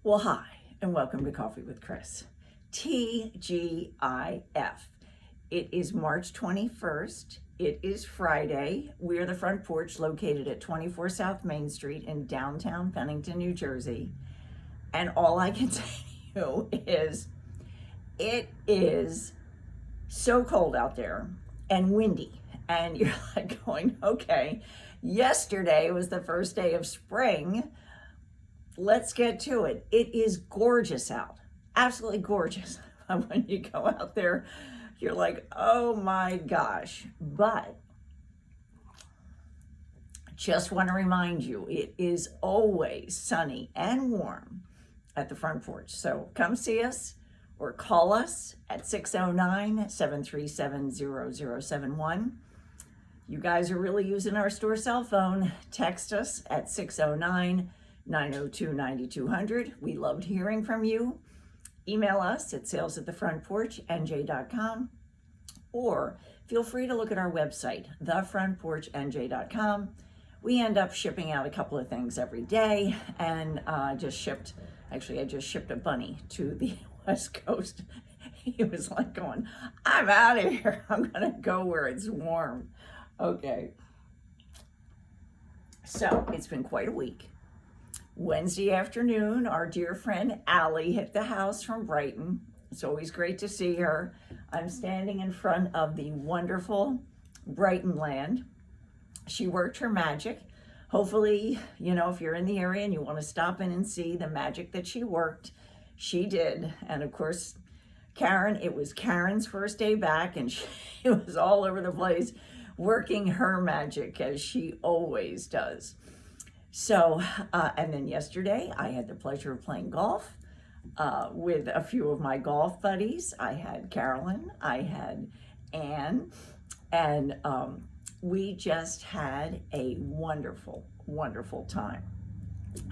Well, hi, and welcome to Coffee with Chris. TGIF. It is March 21st. It is Friday. We're the Front Porch located at 24 South Main Street in downtown Pennington, New Jersey. And all I can say to you is, it is so cold out there and windy. And you're like going, okay, yesterday was the first day of spring. Let's get to it. It is gorgeous out, absolutely gorgeous. When you go out there, you're like, oh my gosh. But just want to remind you, it is always sunny and warm at the Front Porch. So come see us or call us at 609-737-0071. You guys are really using our store cell phone. Text us at 609-902-9200. We loved hearing from you. Email us at sales@thefrontporchnj.com, or feel free to look at our website, thefrontporchnj.com. We end up shipping out a couple of things every day, and I just shipped a bunny to the West Coast. He was like going, I'm out of here. I'm gonna go where it's warm. Okay. So it's been quite a week. Wednesday afternoon, our dear friend Allie hit the house from Brighton. It's always great to see her. I'm standing in front of the wonderful Brighton land. She worked her magic. Hopefully, if you're in the area and you want to stop in and see the magic that she worked, she did. And of course, it was Karen's first day back, and she was all over the place working her magic, as she always does. So, and then yesterday, I had the pleasure of playing golf with a few of my golf buddies. I had Carolyn, I had Anne, and we just had a wonderful, wonderful time.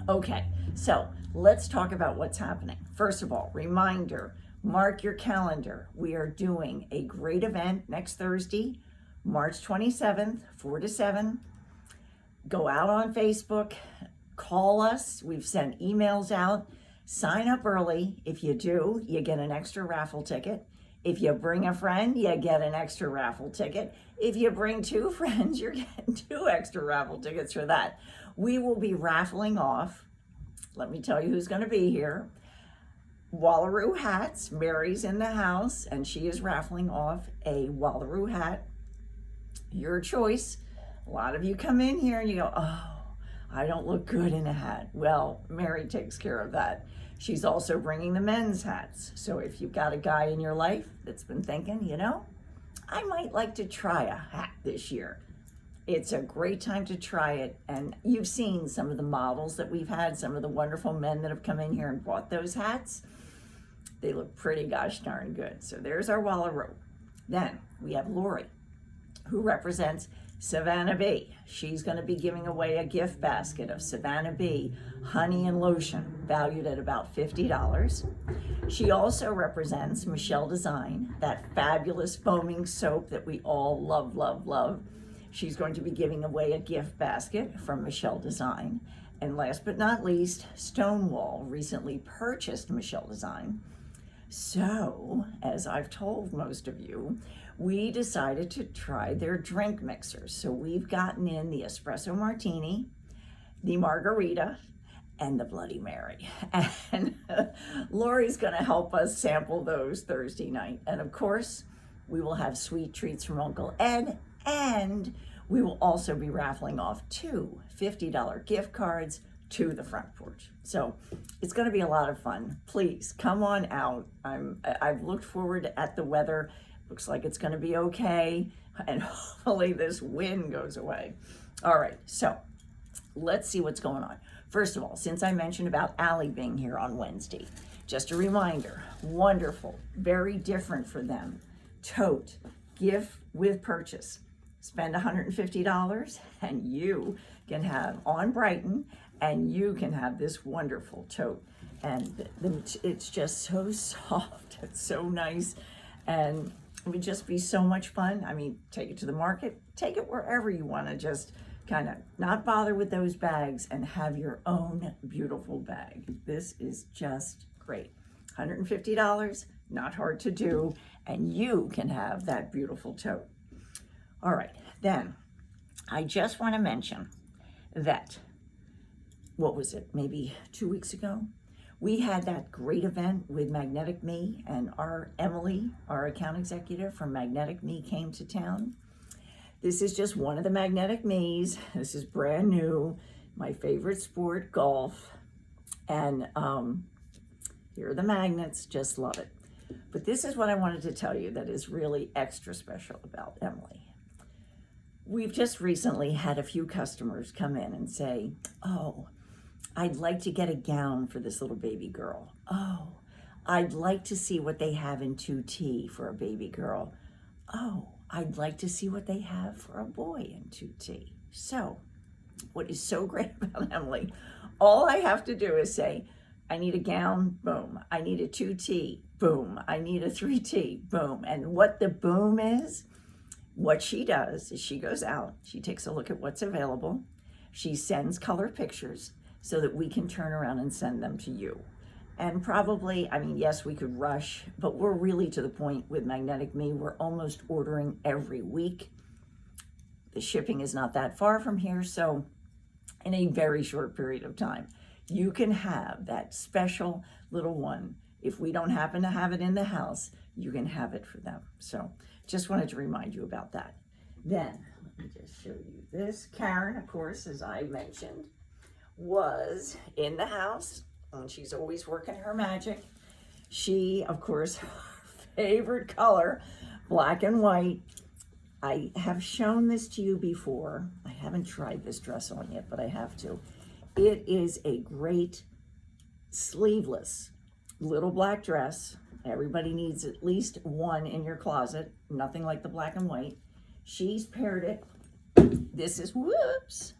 Okay, so let's talk about what's happening. First of all, reminder, mark your calendar. We are doing a great event next Thursday, March 27th, 4 to 7. Go out on Facebook, call us. We've sent emails out. Sign up early. If you do, you get an extra raffle ticket. If you bring a friend, you get an extra raffle ticket. If you bring two friends, you're getting 2 extra raffle tickets for that. We will be raffling off, let me tell you who's going to be here, Wallaroo hats. Mary's in the house, and she is raffling off a Wallaroo hat. Your choice. A lot of you come in here and you go, oh, I don't look good in a hat. Well, Mary takes care of that. She's also bringing the men's hats. So if you've got a guy in your life that's been thinking, I might like to try a hat this year, it's a great time to try it. And you've seen some of the models that we've had, some of the wonderful men that have come in here and bought those hats. They look pretty gosh darn good. So there's our Wallaroo. Then we have Lori, who represents Savannah Bee. She's going to be giving away a gift basket of Savannah Bee honey and lotion, valued at about $50. She also represents Michel Design, that fabulous foaming soap that we all love, love, love. She's going to be giving away a gift basket from Michel Design. And last but not least, Stonewall recently purchased Michel Design. So, as I've told most of you, we decided to try their drink mixers. So we've gotten in the espresso martini, the margarita, and the Bloody Mary. And Lori's gonna help us sample those Thursday night. And of course, we will have sweet treats from Uncle Ed, and we will also be raffling off 2 $50 gift cards to the Front Porch. So it's gonna be a lot of fun. Please come on out. I've looked forward at the weather. Looks like it's going to be okay, and hopefully this wind goes away. All right, so let's see what's going on. First of all, since I mentioned about Allie being here on Wednesday, just a reminder, wonderful, very different for them, tote, gift with purchase. Spend $150 and you can have on Brighton, and you can have this wonderful tote. And it's just so soft, it's so nice, and it would just be so much fun. I mean, take it to the market, take it wherever you want to just kind of not bother with those bags and have your own beautiful bag. This is just great. $150, not hard to do, and you can have that beautiful tote. All right, then I just want to mention that, what was it, maybe 2 weeks ago? We had that great event with Magnetic Me, and our Emily, our account executive from Magnetic Me, came to town. This is just one of the Magnetic Me's. This is brand new, my favorite sport, golf. And here are the magnets, just love it. But this is what I wanted to tell you that is really extra special about Emily. We've just recently had a few customers come in and say, oh, I'd like to get a gown for this little baby girl. Oh, I'd like to see what they have in 2T for a baby girl. Oh, I'd like to see what they have for a boy in 2T. So, what is so great about Emily, all I have to do is say, I need a gown, boom. I need a 2T, boom. I need a 3T, boom. And what the boom is, what she does is she goes out, she takes a look at what's available, she sends color pictures so that we can turn around and send them to you. And probably, I mean, yes, we could rush, but we're really to the point with Magnetic Me, we're almost ordering every week. The shipping is not that far from here, so in a very short period of time, you can have that special little one. If we don't happen to have it in the house, you can have it for them. So just wanted to remind you about that. Then, let me just show you this. Karen, of course, as I mentioned, was in the house, and she's always working her magic. She, of course, her favorite color, black and white. I have shown this to you before. I haven't tried this dress on yet, but I have to. It is a great sleeveless little black dress. Everybody needs at least one in your closet. Nothing like the black and white. She's paired it. This is, whoops.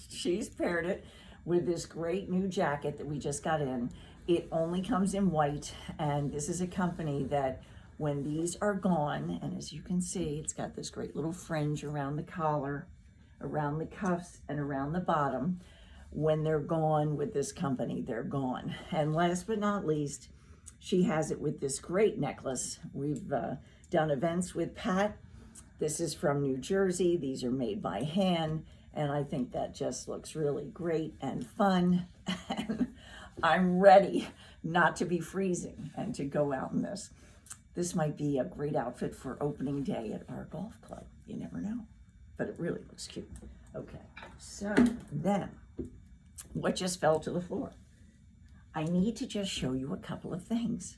She's paired it with this great new jacket that we just got in. It only comes in white, and this is a company that when these are gone, and as you can see, it's got this great little fringe around the collar, around the cuffs, and around the bottom. When they're gone with this company, they're gone. And last but not least, she has it with this great necklace. We've done events with Pat. This is from New Jersey. These are made by hand, and I think that just looks really great and fun. And I'm ready not to be freezing and to go out in this. This might be a great outfit for opening day at our golf club. You never know, but it really looks cute. Okay, so then what just fell to the floor? I need to just show you a couple of things.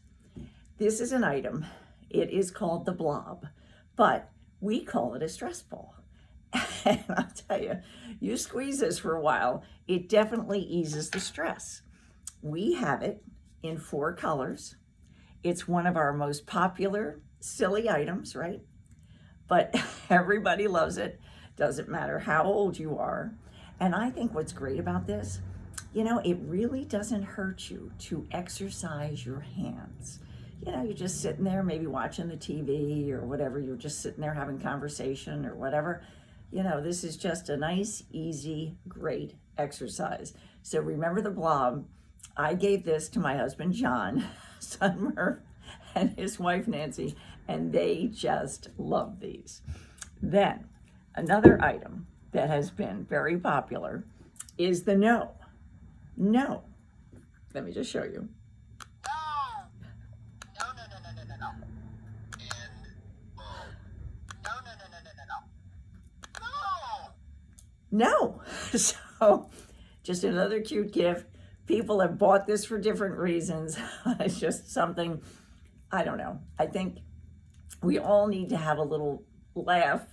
This is an item. It is called the blob, but we call it a stress ball. And I'll tell you, you squeeze this for a while, it definitely eases the stress. We have it in 4 colors. It's one of our most popular silly items, right? But everybody loves it. Doesn't matter how old you are. And I think what's great about this, you know, it really doesn't hurt you to exercise your hands. You know, you're just sitting there, maybe watching the TV or whatever. You're just sitting there having conversation or whatever. You know, this is just a nice, easy, great exercise. So remember the blob. I gave this to my husband, John, son Murph, and his wife, Nancy, and they just love these. Then, another item that has been very popular is the no. No. Let me just show you. No. No. So, just another cute gift. People have bought this for different reasons. It's just something, I don't know. I think we all need to have a little laugh.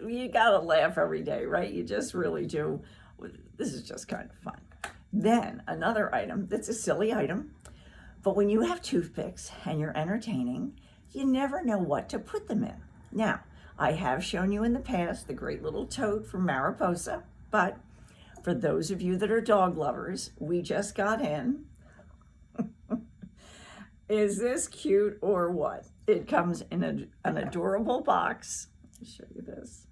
You gotta laugh every day, right? You just really do. This is just kind of fun. Then another item that's a silly item, but when you have toothpicks and you're entertaining, you never know what to put them in. Now, I have shown you in the past the great little tote from Mariposa, but for those of you that are dog lovers, we just got in. Is this cute or what? It comes in an adorable box. Let me show you this.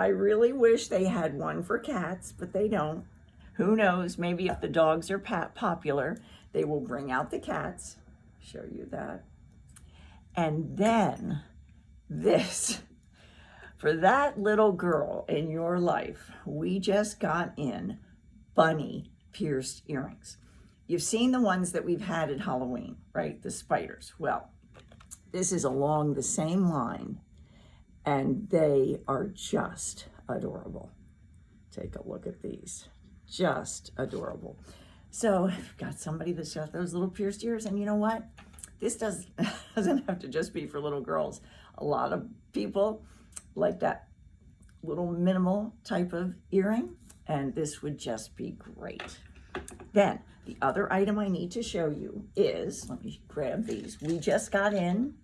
I really wish they had one for cats, but they don't. Who knows, maybe if the dogs are popular, they will bring out the cats. Show you that. And then this, for that little girl in your life, we just got in bunny pierced earrings. You've seen the ones that we've had at Halloween, right? The spiders. Well, this is along the same line, and they are just adorable. Take a look at these. Just adorable. So I've got somebody that's got those little pierced ears, and you know what? This doesn't have to just be for little girls. A lot of people like that little minimal type of earring, and this would just be great. Then the other item I need to show you is, let me grab these. We just got in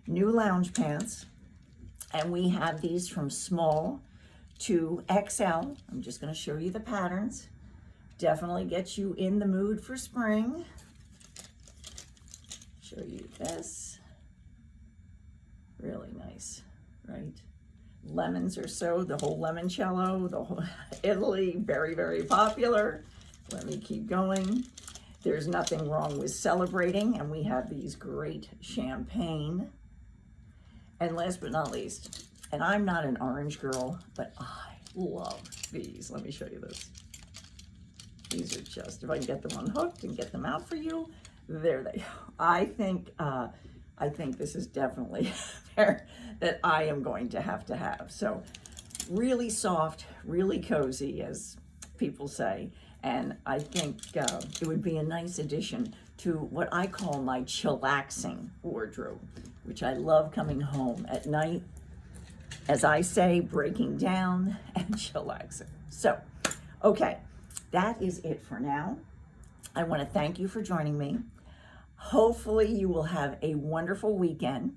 new lounge pants, and we have these from small to XL. I'm just going to show you the patterns. Definitely get you in the mood for spring. Show you this. Really nice, right? Lemons or so, the whole limoncello, the whole Italy, very, very popular. Let me keep going. There's nothing wrong with celebrating, and we have these great champagne. And last but not least, and I'm not an orange girl, but I love these. Let me show you this. These are just, if I can get them unhooked and get them out for you, there they go. I think this is definitely a pair that I am going to have. So really soft, really cozy, as people say. And I think it would be a nice addition to what I call my chillaxing wardrobe, which I love coming home at night, as I say, breaking down and chillaxing. So, okay, that is it for now. I want to thank you for joining me. Hopefully you will have a wonderful weekend.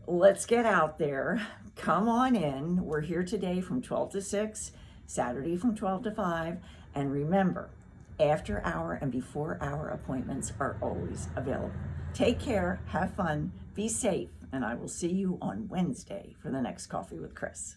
Let's get out there. Come on in. We're here today from 12 to 6, Saturday from 12 to 5. And remember, after hour and before hour appointments are always available. Take care, have fun, be safe, and I will see you on Wednesday for the next Coffee with Chris.